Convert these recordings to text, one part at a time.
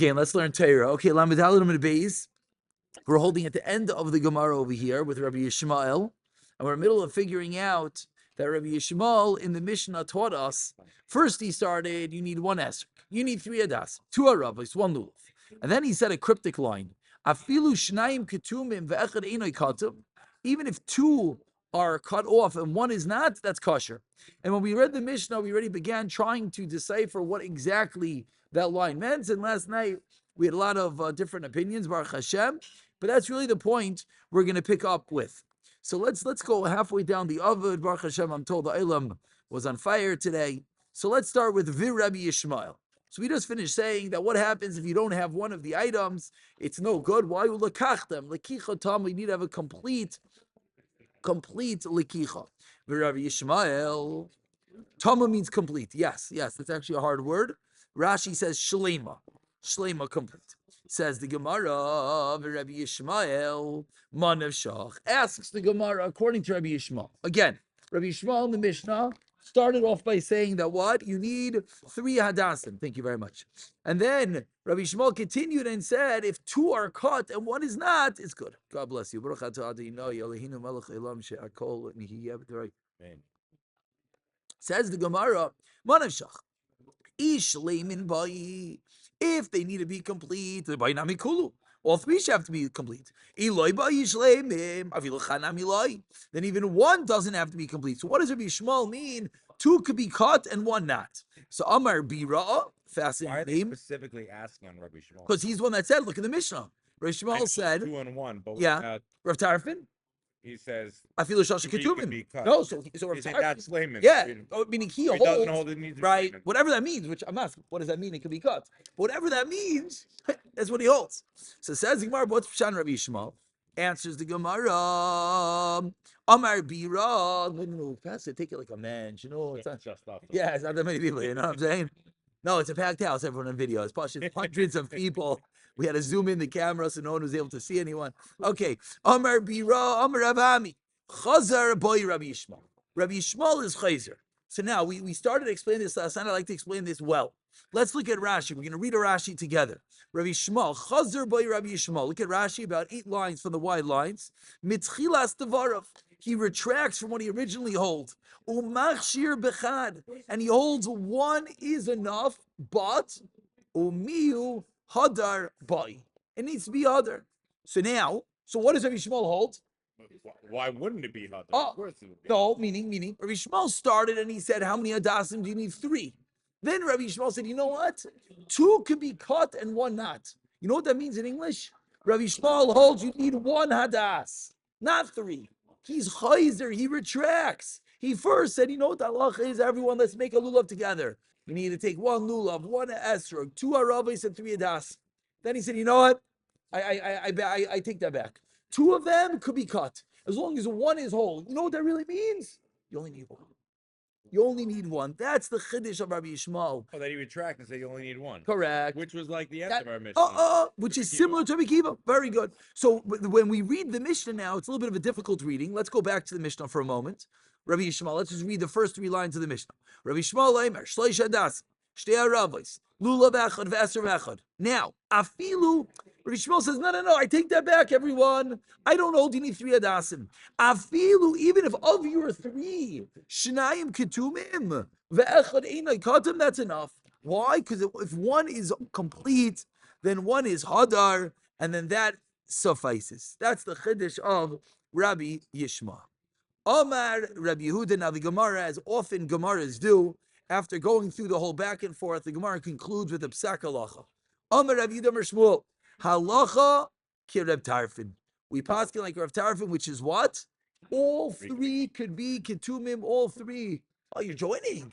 Again, let's learn Torah. Okay, Lamed Daled Amud Beis. We're holding at the end of the Gemara over here with Rabbi Yishmael, and we're in the middle of figuring out that Rabbi Yishmael in the Mishnah taught us. First, he started, you need one esrog, you need 3 adas, 2 aravos, 1 lulav, and then he said a cryptic line: Afilu shnayim ketumim ve'echad einoi katum. Even if 2 are cut off and 1 is not, that's kosher. And when we read the Mishnah, we already began trying to decipher what exactly that line meant. And last night we had a lot of different opinions, Baruch Hashem, but that's really the point we're going to pick up with. So let's go halfway down the Avad. Baruch Hashem, I'm told the Olam was on fire today. So let's start with Vir Rabbi Yishmael. So we just finished saying that what happens if you don't have one of the items, it's no good. Why you lekach them? Lekicha tam, we need to have a complete lekicha. Vir Rabbi Yishmael, tama means complete. Yes, that's actually a hard word. Rashi says shlema complete. Says the Gemara, Rabbi Yishmael, Manav Shach, asks the Gemara according to Rabbi Yishmael. Again, Rabbi Yishmael in the Mishnah started off by saying that what? You need 3 hadassim. Thank you very much. And then Rabbi Yishmael continued and said, if 2 are cut and 1 is not, it's good. God bless you. Says the Gemara, Manav Shach. If they need to be complete, all 3 should have to be complete. Then even 1 doesn't have to be complete. So what does Rabbi Yishmael mean? 2 could be cut and 1 not. So Amar Bira, fascinating. Why are they specifically asking on Rabbi Yishmael? Because he's the one that said, look at the Mishnah. Rabbi Yishmael said 2 and 1, but yeah. Rav Tarfon? He says I feel Shasha Ketuvim. No, so Rav Tarfon. That's layman. Yeah, meaning he holds, doesn't hold it needs right? Whatever that means, which I'm asking, what does that mean? It could be cut. Whatever that means, that's what he holds. So says the Gemara, what's Pshan Rabbi Yishmael? Answers the Gemara, Amar Bira. No, Pastor, take it like a man. You know, it's not just off. Yeah, it's not that many people. You know what I'm saying? No, it's a packed house. Everyone on video. It's probably hundreds of people. We had to zoom in the camera so no one was able to see anyone. Okay. Amar Bira, Amar Avami. Chazar boy Rabbi Yishmael. Rabbi Yishmael is Chayzer. So now we started to explain this last night. I'd like to explain this well. Let's look at Rashi. We're going to read a Rashi together. Rabbi Yishmael, Chazar boy Rabbi Yishmael. Look at Rashi, about 8 lines from the wide lines. Mitchilas devarav. He retracts from what he originally holds. Umachshir bechad. And he holds 1 is enough, but umiu hadar boy. It needs to be hadar. So what does Rabbi Yishmael hold? Why wouldn't it be hadar? Of course it would be. No, meaning Rabbi Yishmael started and he said, how many hadassim do you need? 3. Then Rabbi Yishmael said, you know what? 2 could be cut and 1 not. You know what that means in English? Rabbi Yishmael holds you need 1 hadas, not 3. He's chayzer, he retracts. He first said, you know what the halacha is, everyone, let's make a lulav together. You need to take 1 lulav, 1 esrog, 2 aravos, and 3 hadas. Then he said, you know what? I take that back. 2 of them could be cut. As long as 1 is whole. You know what that really means? You only need 1. You only need 1. That's the chiddush of Rabbi Yishmael. Oh, that he retract and say you only need 1. Correct. Which was like the end of our Mishnah. Which is similar to Rabbi Kiva. Very good. So when we read the Mishnah now, it's a little bit of a difficult reading. Let's go back to the Mishnah for a moment. Rabbi Yishmael, let's just read the first 3 lines of the Mishnah. Rabbi Yishmael Eimer, Shleish Hadas, Shtei Aravos, Lulav Echad, V'Eser Echad. Now, Afilu, Rabbi Yishmael says, no, I take that back, everyone. I don't hold you need 3 hadassim. Afilu, even if of your 3, Shnayim Ketumim, Ve'echad Einai Katum, that's enough. Why? Because if 1 is complete, then 1 is Hadar, and then that suffices. That's the chiddush of Rabbi Yishmael. Omar Rabbi Yehuda. Now the Gemara, as often Gemaras do, after going through the whole back and forth, the Gemara concludes with a psak halacha. Omar Rabbi Yehuda Mer Shmuel. Halacha ki Reb Tarfon. We pass like Reb Tarfon, which is what? All 3 could be ketumim. All 3. Oh, you're joining.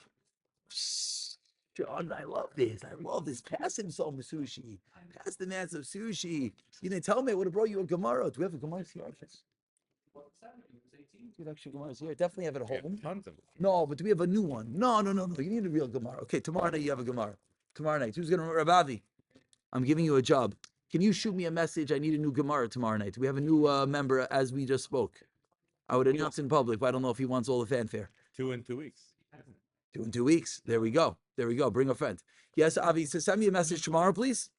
John, I love this. Pass him some sushi. Pass the man some sushi. You didn't tell me I would have brought you a Gemara. Do we have a Gemara here? Do we have actual Gemaras here? Definitely have it at home. Tons of them. No, but do we have a new one? No. You need a real Gemara. Okay, tomorrow night you have a Gemara. Tomorrow night. Who's going to Rabavi? I'm giving you a job. Can you shoot me a message? I need a new Gemara tomorrow night. We have a new member as we just spoke. I would announce in public, but I don't know if he wants all the fanfare. 2 in 2 weeks. 2 in 2 weeks. There we go. Bring a friend. Yes, Avi, so send me a message tomorrow, please.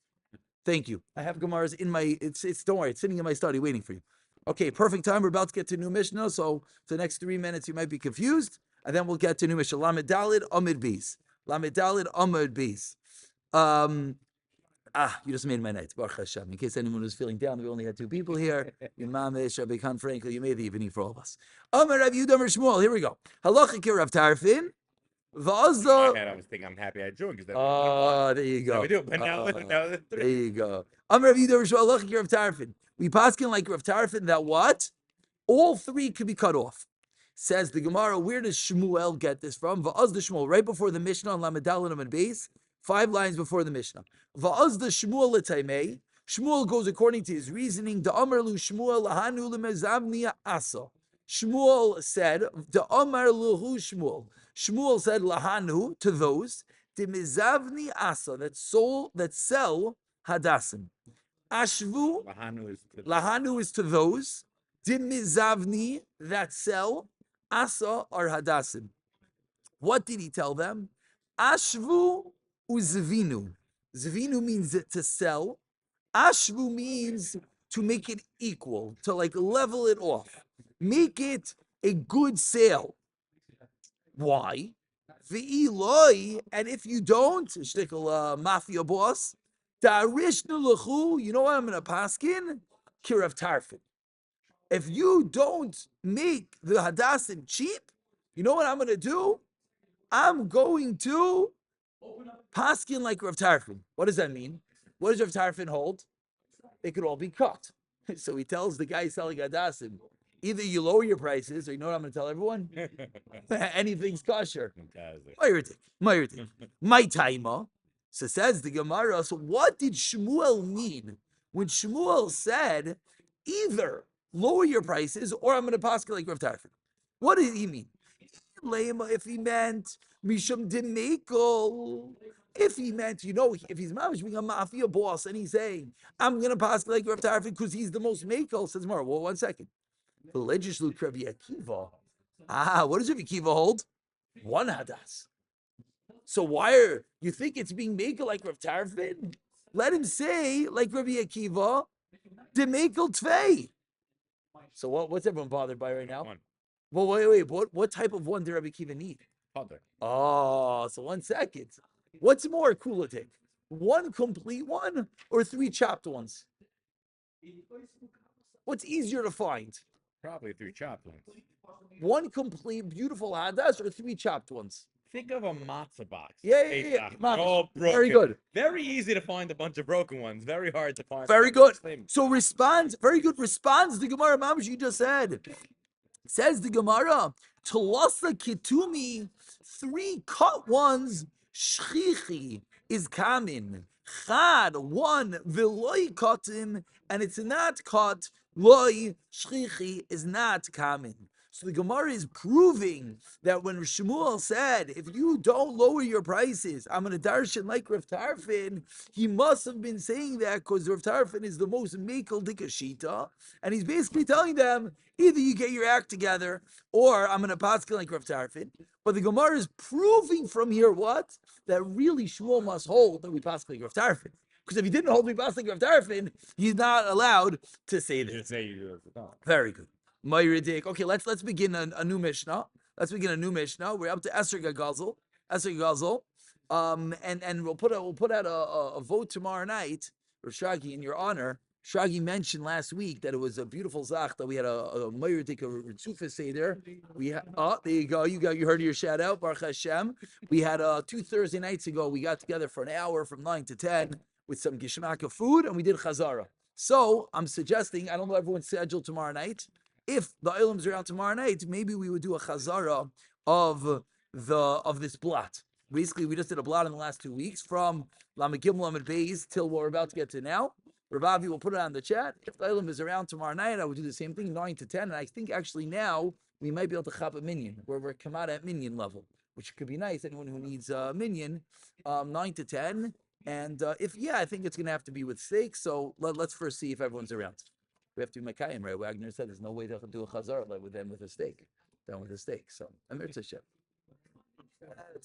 Thank you. I have Gemaras in my, it's don't worry, it's sitting in my study waiting for you. Okay, perfect time. We're about to get to new Mishnah, so for the next 3 minutes you might be confused, and then we'll get to new Mishnah. Lamed Dalid Amid Beis. Lamed Dalid Amid Beis. You just made my night. Baruch Hashem. In case anyone was feeling down, we only had 2 people here. Your Mamesh, Rabbi Khan Frankel, you made the evening for all of us. Amar Rav Yehuda Shmuel. Here we go. Halacha ki Rav Tarfin. In my head, I was thinking I'm happy I joined because There you go. we do. But now, There you go. Amar Rav Yehuda Shmuel. Halacha ki Rav Tarfin. We paskin like Rav Tarfin that what? All 3 could be cut off. Says the Gemara, where does Shmuel get this from? Va'az the Shmuel, right before the Mishnah on Lamed Dalet and Beis, 5 lines before the Mishnah. Va'az the Shmuel l'taimei. Shmuel goes according to his reasoning. Da Amar lu Shmuel lahanu lemezavnia asa. Shmuel said, Da Amar luhu Shmuel. Shmuel said lahanu to those de mezavni asa that sell hadassim. Ashvu lahanu is to those de mizavni that sell asa or hadassim. What did he tell them? Ashvu uzvinu. Zvinu means to sell. Ashvu means to make it equal, to like level it off. Make it a good sale. Why? V'iloi, and if you don't, shtickle mafia boss, darishnu lechu, you know what I'm going to paskin? Kirav tarfin. If you don't make the hadassim cheap, you know what I'm going to do? I'm going to paskin like Rav Tarfin. What does that mean? What does Rav Tarfin hold? They could all be cut. So he tells the guy selling hadassim, either you lower your prices, or you know what I'm going to tell everyone? Anything's kosher. My taima. So says the Gemara. So what did Shmuel mean when Shmuel said, either lower your prices, or I'm going to paskin like Rav Tarfin? What did he mean? If he meant Mishum Dimekel, if he meant, if he's mamish being a mafia boss and he's saying, I'm going to pass like Rav Tarfin because he's the most makel, says Mar. Well, 1 second. The legislative Rabbi Akiva. What does Rabbi Akiva hold? 1 hadas. So why you think it's being makel like Rav Tarfin? Let him say, like Rabbi Akiva, Dimekel Tvei. So what's everyone bothered by right now? 1. Well, wait. What type of one did Rabbi Akiva need? Other. Oh, so 1 second. What's more kulatik? 1 complete one or 3 chopped ones? What's easier to find? Probably 3 chopped ones. 1 complete, beautiful hadas or 3 chopped ones? Think of a matzah box. Yeah. All broken. Very good. Very easy to find a bunch of broken ones. Very hard to find. Very good. So responds. Very good. Responds the Gemara Mamash you just said. Says the Gemara, Tolasa Kitumi, 3 cut ones, Shchichi is kamin. Chad, 1, Viloi katim, and it's not cut, Loi, Shchichi is not kamin. So the Gemara is proving that when Shmuel said, if you don't lower your prices, I'm going to darshan like Rav Tarfin, he must have been saying that because Rav Tarfin is the most mekel dikashita, and he's basically telling them, either you get your act together, or I'm going to paskin like Rav Tarfin. But the Gemara is proving from here what? That really Shmuel must hold that we paskin like Rav Tarfin. Because if he didn't hold me paskin like Rav Tarfin, he's not allowed to say this. Very good. Okay, let's begin a new Mishnah. We're up to Esser Gazel. And we'll put out a vote tomorrow night, Shagi, in your honor. Shagi mentioned last week that it was a beautiful zach that we had a Mayridik Ritzufa Seder. There you go. You heard your shout out, Baruch Hashem. We had 2 Thursday nights ago. We got together for an hour from 9 to 10 with some gishmaka food, and we did chazara. So I'm suggesting, I don't know everyone's scheduled tomorrow night. If the Olam's around tomorrow night, maybe we would do a chazara of this blot. Basically, we just did a blot in the last 2 weeks from Lamed Gimel Lamed Beis till what we're about to get to now. Ravavi will put it on the chat. If the Olam is around tomorrow night, I would do the same thing, 9 to 10. And I think actually now we might be able to chop a minyan, where we're come out at minyan level, which could be nice. Anyone who needs a minyan, 9 to 10. And I think it's going to have to be with steak. So let's first see if everyone's around. We have to be Makayim, right? Wagner said there's no way to do a chazar with them with a steak. Done with a steak. So, Amir Tashem.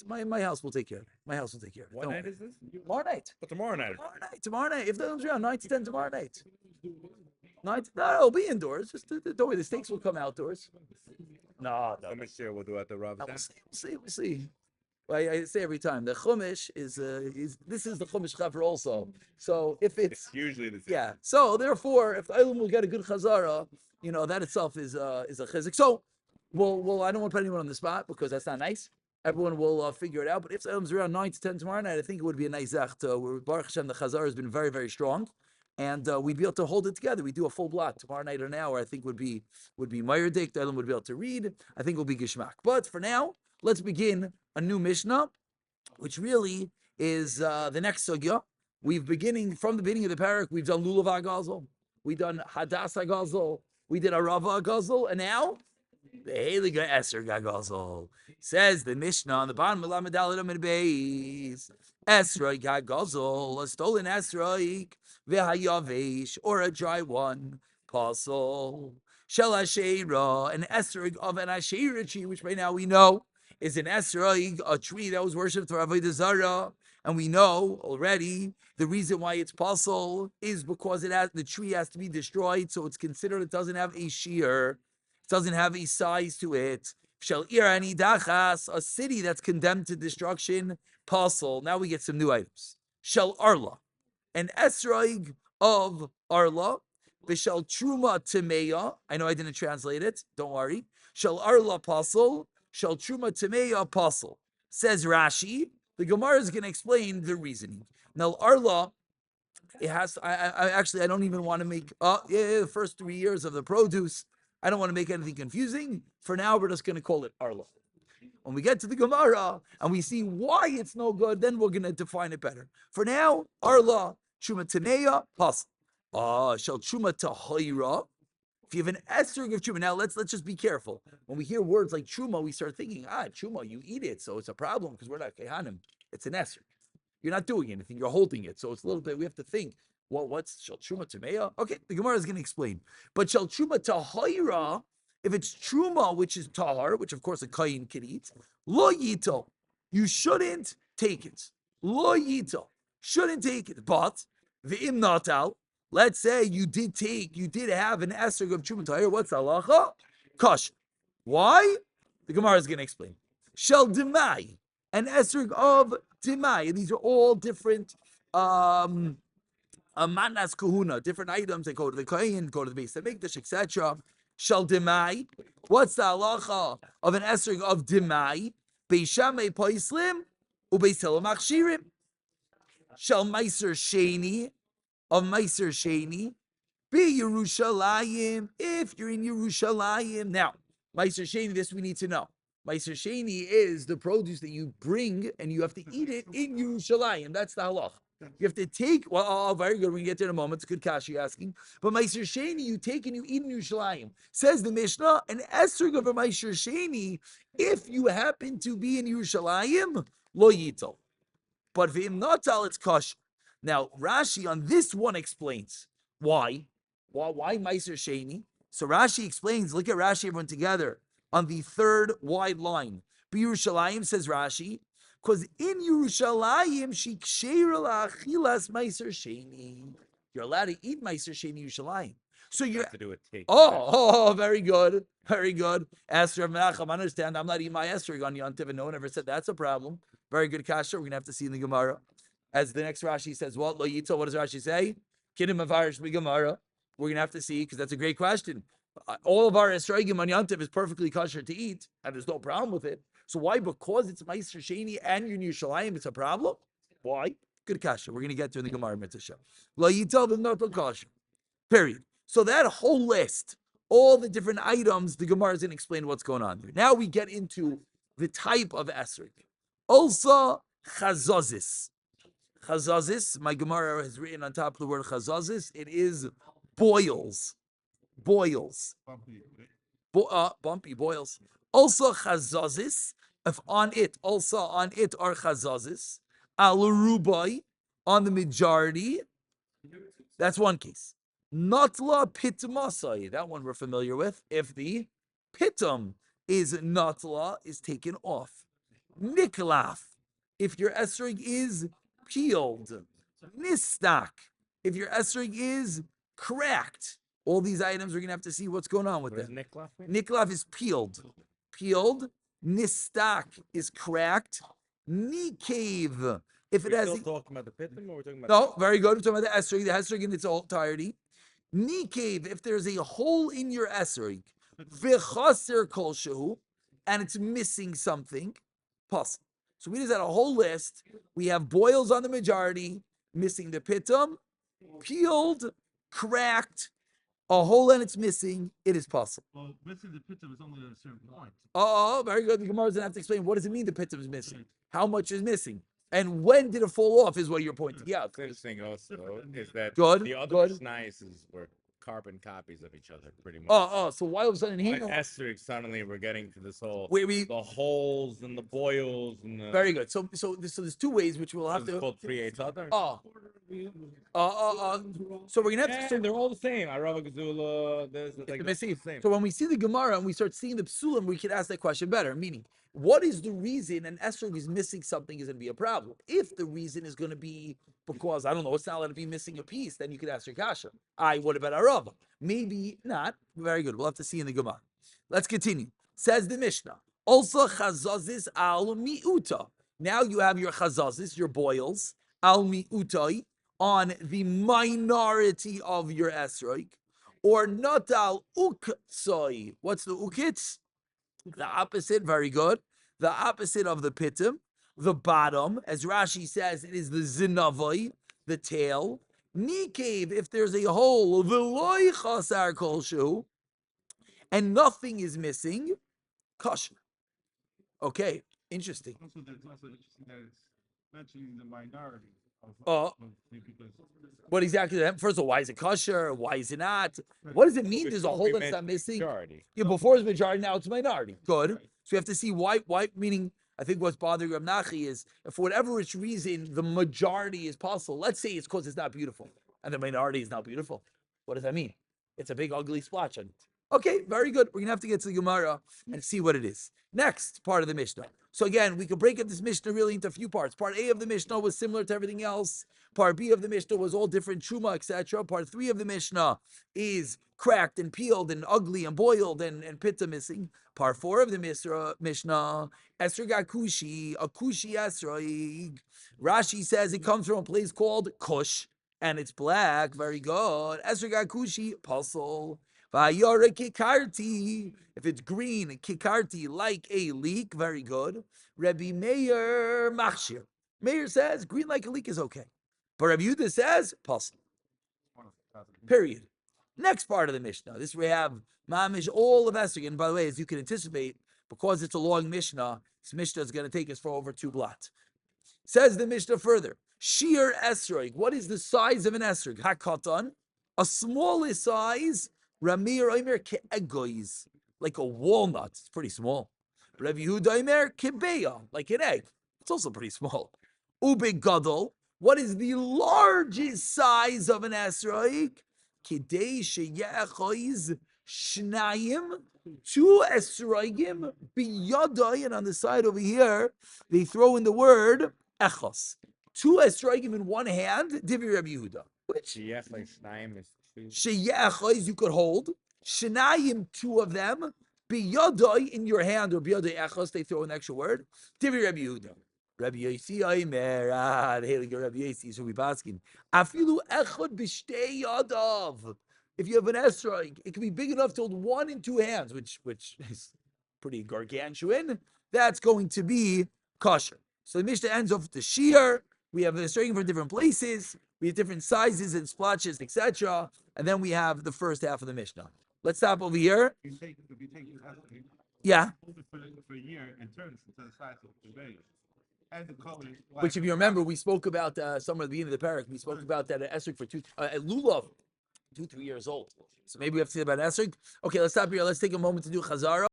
My house will take care of it. My house will take care of it. What Don't night worry. is this? Tomorrow night. But tomorrow night. Tomorrow night. If the comes around 9 to 10 tomorrow night. No, it'll be indoors. Just don't worry. The steaks will come outdoors. No. How much share we'll do at the Rav's We'll house? see. We'll see. I say every time the chumash is this is the chumash chaver also. So if it's Usually the same. yeah, so therefore if the Eilim will get a good chazara, that itself is a chizik. So I don't want to put anyone on the spot because that's not nice. Everyone will figure it out. But if the Eilim's around 9 to 10 tomorrow night, I think it would be a nice zech. Baruch Hashem, the chazara has been very very strong, and we'd be able to hold it together. We do a full block tomorrow night or an hour. I think would be Meyerdik. The Eilim would be able to read. I think it will be gishmak. But for now, let's begin a new Mishnah, which really is the next sugya. We've beginning from the beginning of the parak. We've done Lulav HaGazel, we've done Hadas HaGazel, we did Arava HaGazel, and now the Heliga Eser HaGazel. Says the Mishnah on the bottom of Lamed Dalet Amid Beis, Esrog HaGazel, a stolen Esrog, V'Hayavesh, or a dry one, Pasol, Shel Asherah, an Esrog of an Asherah tree, which right now we know is an esrog, a tree that was worshipped for avodah zarah, and we know already the reason why it's possible is because the tree has to be destroyed, so it's considered it doesn't have a shear, it doesn't have a size to it. Shel irani dachas, a city that's condemned to destruction, possible. Now we get some new items. Shel arla, an esrog of arla, v'shel truma temeya. I know I didn't translate it. Don't worry. Shel arla possible. Shal Truma Tameya Apostle. Says Rashi, the Gemara is going to explain the reasoning. Now, Arla, it has, I don't even want to make, the first 3 years of the produce, I don't want to make anything confusing. For now, we're just going to call it Arla. When we get to the Gemara and we see why it's no good, then we're going to define it better. For now, Arla, Truma Tameya Apostle. Shal Truma Tahira. If you have an esrog of truma, now let's just be careful. When we hear words like truma, we start thinking, truma, you eat it, so it's a problem because we're not kehanim. It's an esrog. You're not doing anything; you're holding it, so it's a little bit. We have to think. What's shel truma tameya? Okay, the Gemara is going to explain. But shel truma tahira, if it's truma, which is tahar, which of course a kain can eat, lo yito, you shouldn't take it. Lo yito, shouldn't take it. But v'im natal. Let's say you did have an esrog of truma tahir. What's the halacha? Kash. Why? The Gemara is going to explain. Shel demai, an esrog of demai. And these are all different manas kahuna, different items that go to the kohen, go to the base hamikdash, etc. Shel demai. What's the halacha of an esrog of demai? Beishamei poislim ubeis hillel machshirim. Shel meiser sheni. Of Meiser Sheni, be Yerushalayim, if you're in Yerushalayim. Now, Meiser Sheni, this we need to know. Meiser Sheni is the produce that you bring and you have to eat it in Yerushalayim. That's the halach. You have to take, very good, we're going to get to it in a moment. It's a good kasha you're asking. But Meiser Sheni, you take and you eat in Yerushalayim. Says the Mishnah, an esrog of a Meiser Sheni, if you happen to be in Yerushalayim, lo yito. But v'im natal, it's kasha. Now, Rashi on this one explains why. Why Meiser Sheni? So Rashi explains, look at Rashi, everyone together, on the third wide line. Yerushalayim, says Rashi, because in Yerushalayim, she ksheira la'achilas Meiser Sheni. You're allowed to eat Meiser Sheni Yerushalayim. So you have to do a take. Very good. Very good. Esther of Menachem, understand, I'm not eating my Esther on Yontiv, and no one ever said that's a problem. Very good kasha. We're going to have to see in the Gemara. As the next Rashi says, what? Lo yitzo, what does Rashi say? Kidim avarish Gemara. We're going to have to see, because that's a great question. All of our esrogim on Yantiv is perfectly kosher to eat, and there's no problem with it. So why? Because it's Meiser Sheni and you're in Yerushalayim, it's a problem? Why? Good kasha. We're going to get to in the Gemara mitzvah. Lo yitzo v'noto kosher. Period. So that whole list, all the different items, the Gemara is going to explain what's going on there. Now we get into the type of esrog. Also, chazazis. Chazazis, my Gemara has written on top of the word chazazis, it is boils. Boils. Bumpy boils. Also chazazis, if on it are chazazis. Al-rubai, on the majority. That's one case. Natla pitmasai, that one we're familiar with. If the pitum is natla, is taken off. Niklaf, if your esrog is peeled. Nistak, if your esrog is cracked. All these items, we're going to have to see what's going on with them. Niklaf mean? Niklaf is peeled. Peeled. Nistak is cracked. Nikev, if it We're has... still talking about the pitim, or we're talking about... No, very good. We're talking about the esrog in its entirety. Nikev, if there's a hole in your esrog, v'chaser kol shehu, and it's missing something, possible. So we just had a whole list. We have boils on the majority, missing the pitum, peeled, cracked, a hole and it's missing. It is possible. Well, missing the pitum is only at a certain point. Oh, very good. The Gemara doesn't have to explain what does it mean the pitum is missing. How much is missing? And when did it fall off is what you're pointing out. The thing also is that Good, the other good. Snices were carbon copies of each other, pretty much. So why all of a sudden here? Like Esther, suddenly we're getting to this whole the holes and the boils and the... Very good. So there's two ways which we'll have It's to... called 3/8 other. So we're gonna have to... they're all the same. Arava Gazula, there's like the the same. So when we see the Gemara and we start seeing the psulim, we can ask that question better. Meaning, what is the reason an esrog is missing something is going to be a problem? If the reason is going to be because, I don't know, it's not allowed to be missing a piece, then you could ask your kasha. What about Arava? Maybe not. Very good. We'll have to see in the Gemara. Let's continue. Says the Mishnah. Also chazazis al miuta. Now you have your chazazis, your boils, al miutai, on the minority of your esrog, or not al uksoi. What's the ukitz? The opposite, very good. The opposite of the pitim, the bottom, as Rashi says, it is the zinavai, the tail. Nikev, if there's a hole, v'loi chasar kolshu, and nothing is missing, kosher. Okay, interesting. Also, there's also interesting that it's mentioning the minority Oh. because What exactly? First of all, why is it kosher? Why is it not? What does it mean? There's a hole that's not missing. Majority. Yeah, before it's majority, now it's minority. Good. So we have to see why. Meaning, I think what's bothering Rav Nachi is, if for whatever its reason, the majority is possible. Let's say it's because it's not beautiful, and the minority is not beautiful. What does that mean? It's a big ugly splotch on it. Okay, very good. We're gonna have to get to the Gemara and see what it is. Next part of the Mishnah. So again, we could break up this Mishnah really into a few parts. Part A of the Mishnah was similar to everything else. Part B of the Mishnah was all different truma, etc. Part 3 of the Mishnah is cracked and peeled and ugly and boiled and pitta missing. Part 4 of the Mishnah, Esrog Akushi, Akushi Esrog. Rashi says it comes from a place called Kush, and it's black. Very good. Esrog Akushi, puzzle. Vayora kikarti, if it's green, kikarti, like a leek, very good. Rabbi Meir machshir. Meir says green like a leek is okay. But Rabbi Yehuda says puzzle. Period. Next part of the Mishnah. This we have mamish all of Esrog. And by the way, as you can anticipate, because it's a long Mishnah, this Mishnah is going to take us for over 2 blot. Says the Mishnah further. Sheer Esrog. What is the size of an Esrog? Hakatan. A smallest size. Ramir Omer ke'egois, like a walnut. It's pretty small. Rabbi Yehuda Omer kebeya, like an egg. It's also pretty small. Ube gadol. What is the largest size of an esrog? Kidei sheyechois shnayim, 2 esrogim biyadai, and on the side over here they throw in the word echos. 2 esrogim in one hand. Divi Rabbi Yehuda. Which? Yes, like Shnaim is 2. Sheyechos you could hold. Shnayim, 2 of them. Biyadai in your hand, or biyadai echos, they throw an extra word. Divi Rabbi Yehuda. Rabbi Yossi Omer, the Haley Rabbi Yossi, so we basking. Afilu echod b'shtei yadav. If you have an esrog, it can be big enough to hold 1 in 2 hands, which is pretty gargantuan. That's going to be kosher. So the Mishnah ends off with the shear. We have the esrogim from different places. We have different sizes and splotches, etc. And then we have the first half of the Mishnah. Let's stop over here. if you take this esrog, Yeah. hold it for a year and turn it into the size of the bag. And the color is black. Which, if you remember, we spoke about somewhere at the beginning of the parak. We spoke about that esrog for lulav, 2-3 years old. So maybe we have to say about esrog. Okay, let's stop here. Let's take a moment to do chazara.